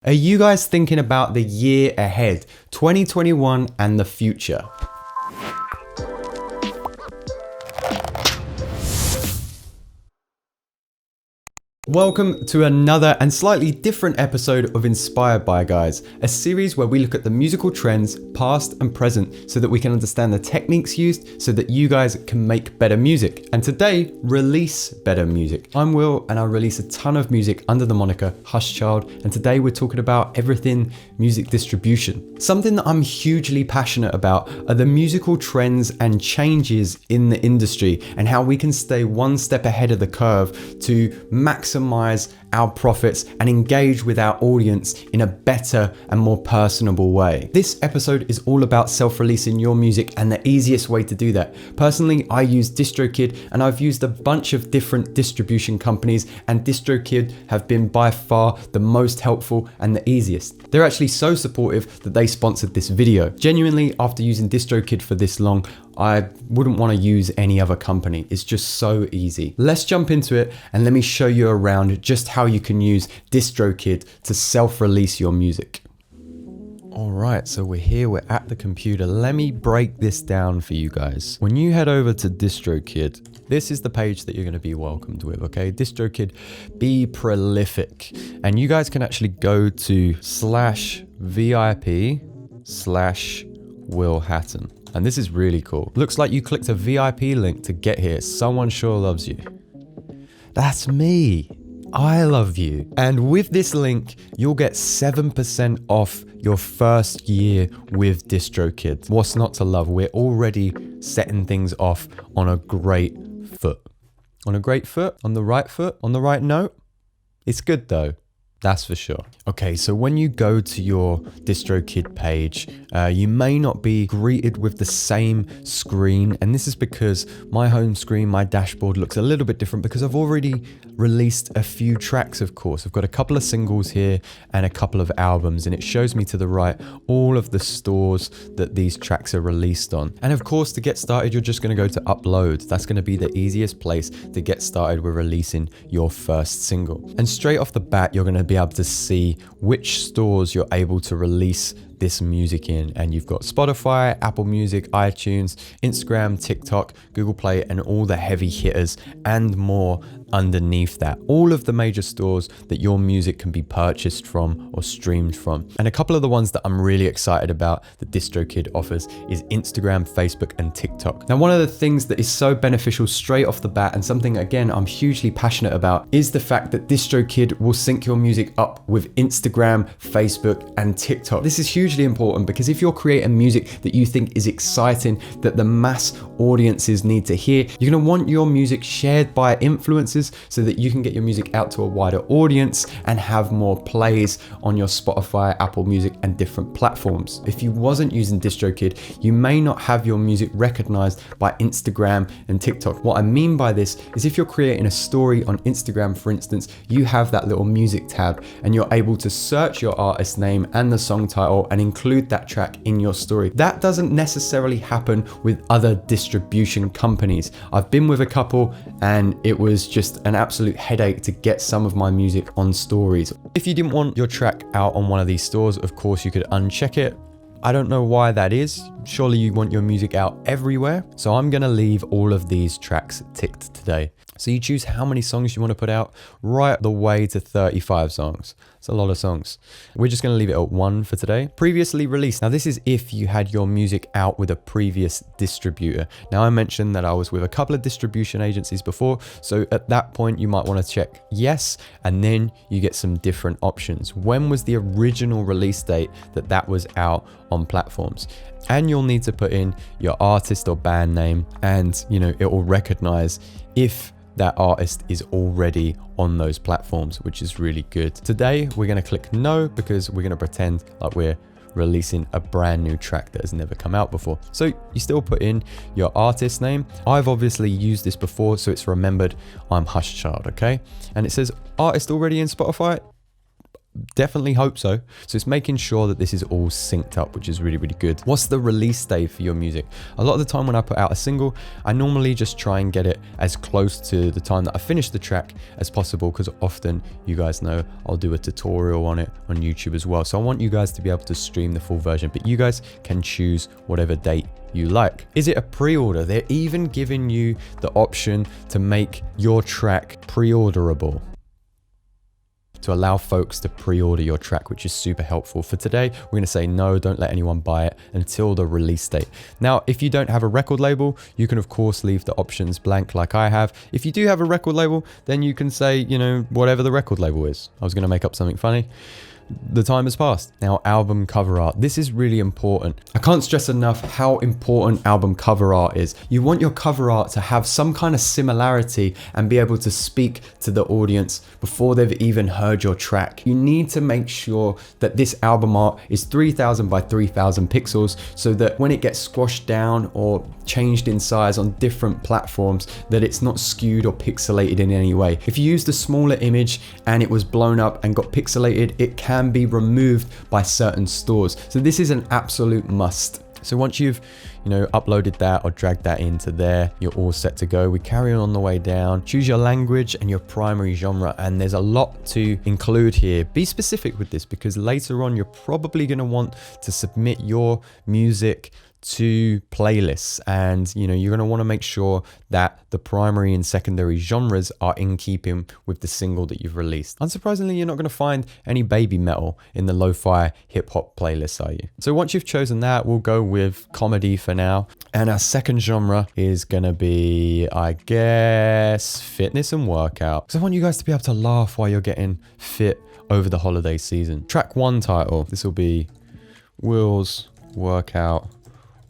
Are you guys thinking about the year ahead, 2021 and the future? Welcome to another and slightly different episode of Inspired by Guys, a series where we look at the musical trends, past and present, so that we can understand the techniques used so that you guys can make better music. And today, release better music. I'm Will and I release a ton of music under the moniker Hush Child, and today we're talking about everything music distribution. Something that I'm hugely passionate about are the musical trends and changes in the industry and how we can stay one step ahead of the curve to maximize our profits and engage with our audience in a better and more personable way. This episode is all about self-releasing your music and the easiest way to do that. Personally, I use DistroKid and I've used a bunch of different distribution companies, and DistroKid have been by far the most helpful and the easiest. They're actually so supportive that they sponsored this video. Genuinely, after using DistroKid for this long, I wouldn't want to use any other company. It's just so easy. Let's jump into it and let me show you around just how you can use DistroKid to self-release your music. All right, so we're here, we're at the computer. Let me break this down for you guys. When you head over to DistroKid, this is the page that you're going to be welcomed with, okay? DistroKid, be prolific. And you guys can actually go to /VIP/Will Hatton. And this is really cool. Looks like you clicked a VIP link to get here. Someone sure loves you. That's me. I love you. And with this link, you'll get 7% off your first year with DistroKid. What's not to love? We're already setting things off on a great foot. On a great foot? On the right foot? On the right note? It's good though. That's for sure. Okay, so when you go to your DistroKid page, you may not be greeted with the same screen. And this is because my home screen, my dashboard looks a little bit different because I've already released a few tracks, of course. I've got a couple of singles here and a couple of albums, and it shows me to the right all of the stores that these tracks are released on. And of course, to get started, you're just gonna go to upload. That's gonna be the easiest place to get started with releasing your first single. And straight off the bat, you're gonna be able to see which stores you're able to release this music in, and you've got Spotify, Apple Music, iTunes, Instagram, TikTok, Google Play, and all the heavy hitters and more underneath that. All of the major stores that your music can be purchased from or streamed from. And a couple of the ones that I'm really excited about that DistroKid offers is Instagram, Facebook, and TikTok. Now, one of the things that is so beneficial straight off the bat, and something again I'm hugely passionate about, is the fact that DistroKid will sync your music up with Instagram, Facebook, and TikTok. This is hugely important because if you're creating music that you think is exciting, that the mass audiences need to hear, you're going to want your music shared by influencers so that you can get your music out to a wider audience and have more plays on your Spotify, Apple Music, and different platforms. If you wasn't using DistroKid, you may not have your music recognized by Instagram and TikTok. What I mean by this is if you're creating a story on Instagram, for instance, you have that little music tab and you're able to search your artist name and the song title and include that track in your story. That doesn't necessarily happen with other distribution companies. I've been with a couple and it was just an absolute headache to get some of my music on stories. If you didn't want your track out on one of these stores, of course you could uncheck it. I don't know why that is. Surely you want your music out everywhere. So I'm gonna leave all of these tracks ticked today. So you choose how many songs you want to put out, right the way to 35 songs. It's a lot of songs. We're just going to leave it at 1 for today. Previously released. Now this is if you had your music out with a previous distributor. Now I mentioned that I was with a couple of distribution agencies before. So at that point you might want to check yes, and then you get some different options. When was the original release date that was out on platforms? And you'll need to put in your artist or band name, and it will recognize if that artist is already on those platforms, which is really good. Today, we're going to click no because we're going to pretend like we're releasing a brand new track that has never come out before. So you still put in your artist name. I've obviously used this before, so it's remembered. I'm Hush Child, okay? And it says artist already in Spotify. definitely hope so. So it's making sure that this is all synced up, which is really, really good. What's the release date for your music? A lot of the time when I put out a single, I normally just try and get it as close to the time that I finish the track as possible, because often, you guys know, I'll do a tutorial on it on YouTube as well. So I want you guys to be able to stream the full version, but you guys can choose whatever date you like. Is it a pre-order? They're even giving you the option to make your track pre-orderable, to allow folks to pre-order your track, which is super helpful. For today, we're going to say no, don't let anyone buy it until the release date. Now, if you don't have a record label, you can of course leave the options blank like I have. If you do have a record label, then you can say, you know, whatever the record label is. I was going to make up something funny. The time has passed. Now, album cover art. This is really important. I can't stress enough how important album cover art is. You want your cover art to have some kind of similarity and be able to speak to the audience before they've even heard your track. You need to make sure that this album art is 3000 by 3000 pixels, so that when it gets squashed down or changed in size on different platforms, that it's not skewed or pixelated in any way. If you used a smaller image and it was blown up and got pixelated, it can be removed by certain stores. So this is an absolute must. So once you've, you know, uploaded that or dragged that into there, you're all set to go. We carry on the way down. Choose your language and your primary genre. And there's a lot to include here. Be specific with this, because later on, you're probably going to want to submit your music to playlists, and you know, you're going to want to make sure that the primary and secondary genres are in keeping with the single that you've released. Unsurprisingly, you're not going to find any baby metal in the lo-fi hip hop playlists, are you? So once you've chosen that, we'll go with comedy for now, and our second genre is going to be, I guess, fitness and workout, because I want you guys to be able to laugh while you're getting fit over the holiday season. Track 1 title, this will be Will's Workout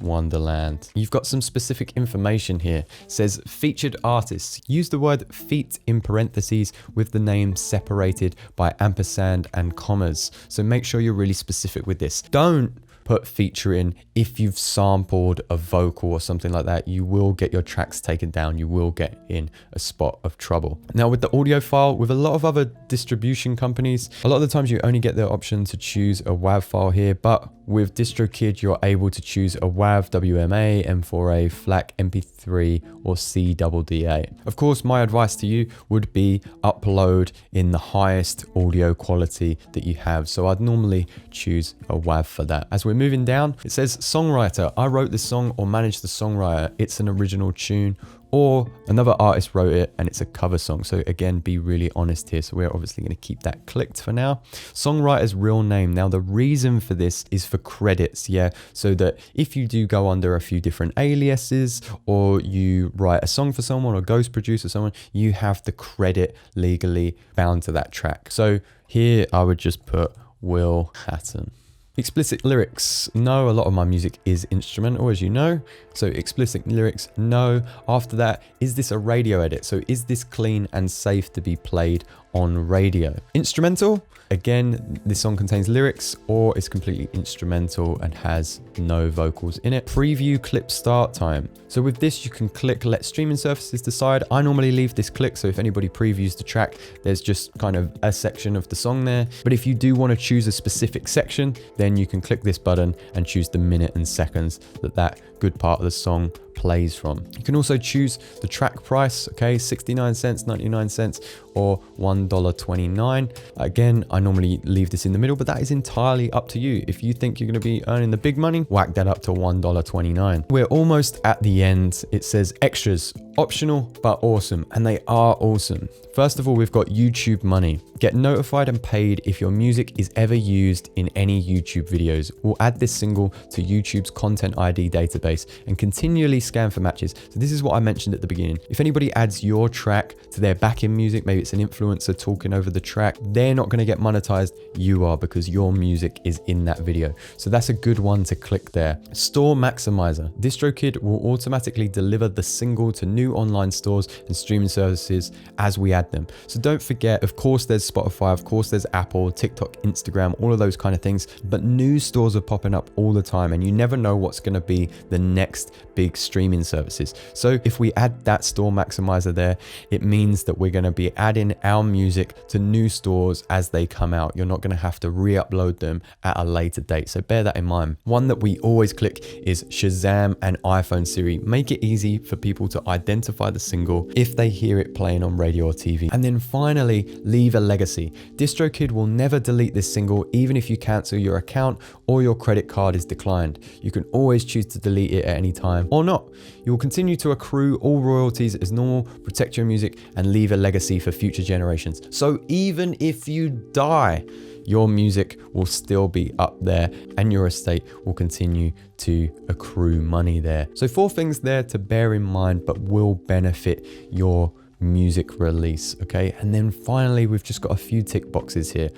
Wonderland. You've got some specific information here. It says featured artists. Use the word feat in parentheses with the name separated by ampersand and commas. So make sure you're really specific with this. Don't put feature in if you've sampled a vocal or something like that. You will get your tracks taken down. You will get in a spot of trouble. Now with the audio file, with a lot of other distribution companies, a lot of the times you only get the option to choose a WAV file here, but with DistroKid, you're able to choose a WAV, WMA, M4A, FLAC, MP3, or CDDA. Of course, my advice to you would be upload in the highest audio quality that you have. So I'd normally choose a WAV for that. As we're moving down, it says songwriter. I wrote this song or managed the songwriter. It's an original tune, or another artist wrote it and it's a cover song. So again, be really honest here. So we're obviously going to keep that clicked for now. Songwriter's real name. Now the reason for this is for credits, yeah? So that if you do go under a few different aliases, or you write a song for someone or ghost produce for someone, you have the credit legally bound to that track. So here I would just put Will Hatton. Explicit lyrics, no. A lot of my music is instrumental, as you know. So explicit lyrics, no. After that, is this a radio edit? So is this clean and safe to be played on radio? Instrumental, again, this song contains lyrics, or it's completely instrumental and has no vocals in it. Preview clip start time. So with this, you can click let streaming services decide. I normally leave this click, so if anybody previews the track, there's just kind of a section of the song there. But if you do want to choose a specific section, then you can click this button and choose the minute and seconds that good part of the song plays from. You can also choose the track price, okay, 69 cents, 99 cents, or $1.29. Again, I normally leave this in the middle, but that is entirely up to you. If you think you're going to be earning the big money, whack that up to $1.29. We're almost at the end. It says extras, optional, but awesome, and they are awesome. First of all, we've got YouTube money. Get notified and paid if your music is ever used in any YouTube videos. We'll add this single to YouTube's Content ID database and continually scan for matches. So this is what I mentioned at the beginning. If anybody adds your track to their backing music, maybe it's an influencer talking over the track, they're not going to get monetized. You are, because your music is in that video. So that's a good one to click there. Store maximizer. DistroKid will automatically deliver the single to new new online stores and streaming services as we add them. So don't forget, of course there's Spotify, of course there's Apple, TikTok, Instagram, all of those kind of things, but new stores are popping up all the time and you never know what's going to be the next big streaming services. So if we add that store maximizer there, it means that we're going to be adding our music to new stores as they come out. You're not going to have to re-upload them at a later date. So bear that in mind. One that we always click is Shazam and iPhone Siri. Make it easy for people to identify the single if they hear it playing on radio or TV. And then finally, leave a legacy. DistroKid will never delete this single even if you cancel your account or your credit card is declined. You can always choose to delete it at any time or not. You will continue to accrue all royalties as normal, protect your music, and leave a legacy for future generations. So even if you die, your music will still be up there and your estate will continue to accrue money there. So 4 things there to bear in mind, but will benefit your music release. Okay, and then finally we've just got a few tick boxes here.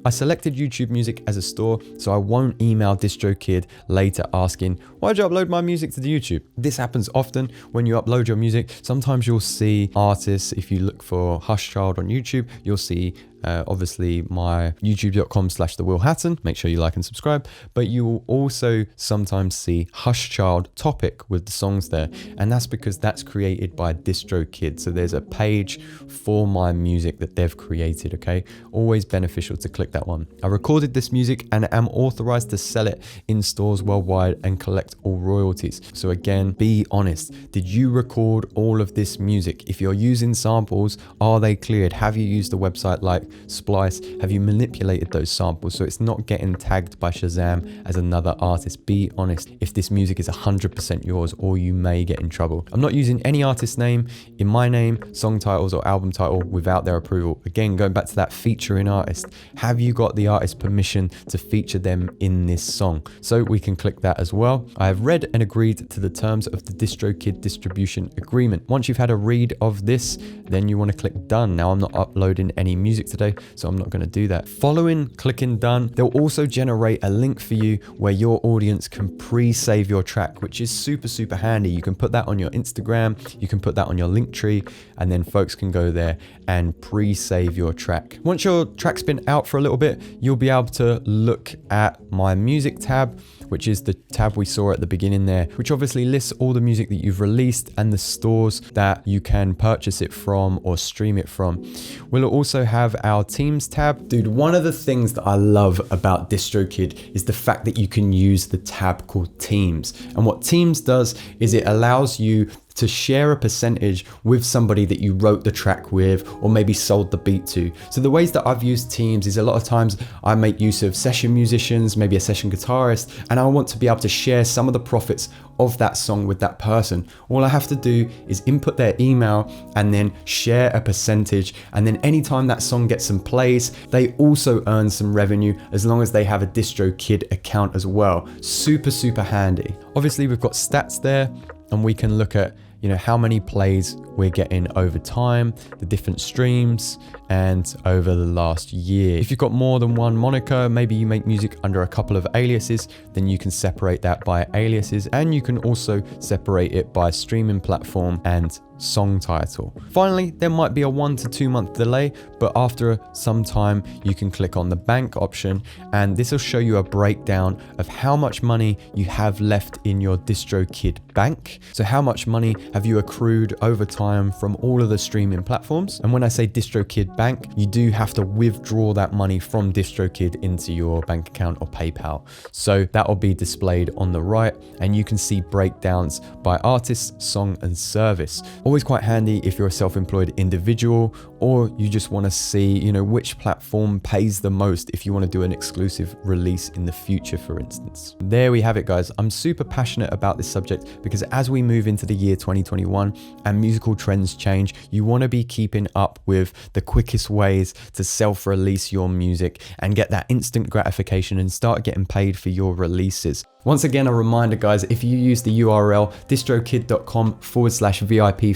I selected YouTube Music as a store, so I won't email DistroKid later asking, why'd you upload my music to the YouTube? This happens often when you upload your music. Sometimes you'll see artists, if you look for Hushchild on YouTube, you'll see obviously my youtube.com/TheWillHatton. Make sure you like and subscribe, but you will also sometimes see Hushchild topic with the songs there, and that's because that's created by DistroKid. So there's a page for my music that they've created. Okay, always beneficial to click that one. I recorded this music and am authorized to sell it in stores worldwide and collect all royalties. So again, be honest. Did you record all of this music? If you're using samples, are they cleared? Have you used a website like Splice? Have you manipulated those samples so it's not getting tagged by Shazam as another artist? Be honest if this music is 100% yours, or you may get in trouble. I'm not using any artist name in my name, song titles or album title without their approval. Again, going back to that featuring artist, have you got the artist permission to feature them in this song? So we can click that as well. I have read and agreed to the terms of the DistroKid distribution agreement. Once you've had a read of this, then you want to click done. Now I'm not uploading any music today, so I'm not going to do that. Following clicking done, they'll also generate a link for you where your audience can pre-save your track, which is super handy. You can put that on your Instagram, you can put that on your link tree, and then folks can go there and pre-save your track. Once your track's been out for a little bit, you'll be able to look at my music tab, which is the tab we saw at the beginning there, which obviously lists all the music that you've released and the stores that you can purchase it from or stream it from. We'll also have our teams tab. Dude, one of the things that I love about DistroKid is the fact that you can use the tab called teams. And what teams does is it allows you to share a percentage with somebody that you wrote the track with or maybe sold the beat to. So the ways that I've used teams is a lot of times I make use of session musicians, maybe a session guitarist, and I want to be able to share some of the profits of that song with that person. All I have to do is input their email and then share a percentage, and then anytime that song gets some plays, they also earn some revenue as long as they have a DistroKid account as well. Super handy. Obviously we've got stats there, and we can look at how many plays we're getting over time, the different streams, and over the last year. If you've got more than one moniker, maybe you make music under a couple of aliases, then you can separate that by aliases, and you can also separate it by streaming platform and song title. Finally, there might be a 1 to 2 month delay, but after some time you can click on the bank option, and this will show you a breakdown of how much money you have left in your DistroKid bank. So how much money have you accrued over time from all of the streaming platforms? And when I say DistroKid bank, you do have to withdraw that money from DistroKid into your bank account or PayPal. So that will be displayed on the right, and you can see breakdowns by artist, song, and service. Always quite handy if you're a self-employed individual, or you just want to see, which platform pays the most if you want to do an exclusive release in the future, for instance. There we have it, guys. I'm super passionate about this subject because as we move into the year 2021 and musical trends change, you want to be keeping up with the quickest ways to self-release your music and get that instant gratification and start getting paid for your releases. Once again, a reminder, guys, if you use the URL distrokid.com/VIP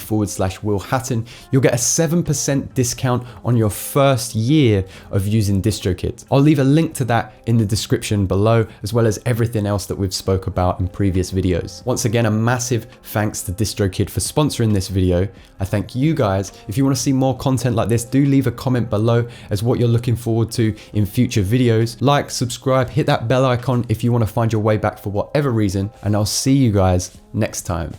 Will Hatton, you'll get a 7% discount on your first year of using DistroKid. I'll leave a link to that in the description below, as well as everything else that we've spoke about in previous videos. Once again, a massive thanks to DistroKid for sponsoring this video. I thank you guys. If you want to see more content like this, do leave a comment below as what you're looking forward to in future videos. Like, subscribe, hit that bell icon if you want to find your way back for whatever reason, and I'll see you guys next time.